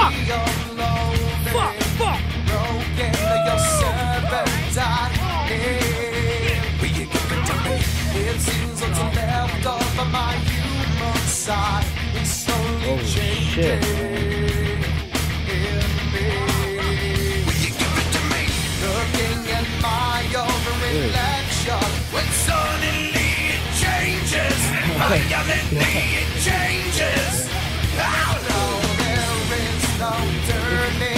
Fuck! Fuck! Fuck! Oh shit. When suddenly it changes, violently it changes. Oh no, there is no turning.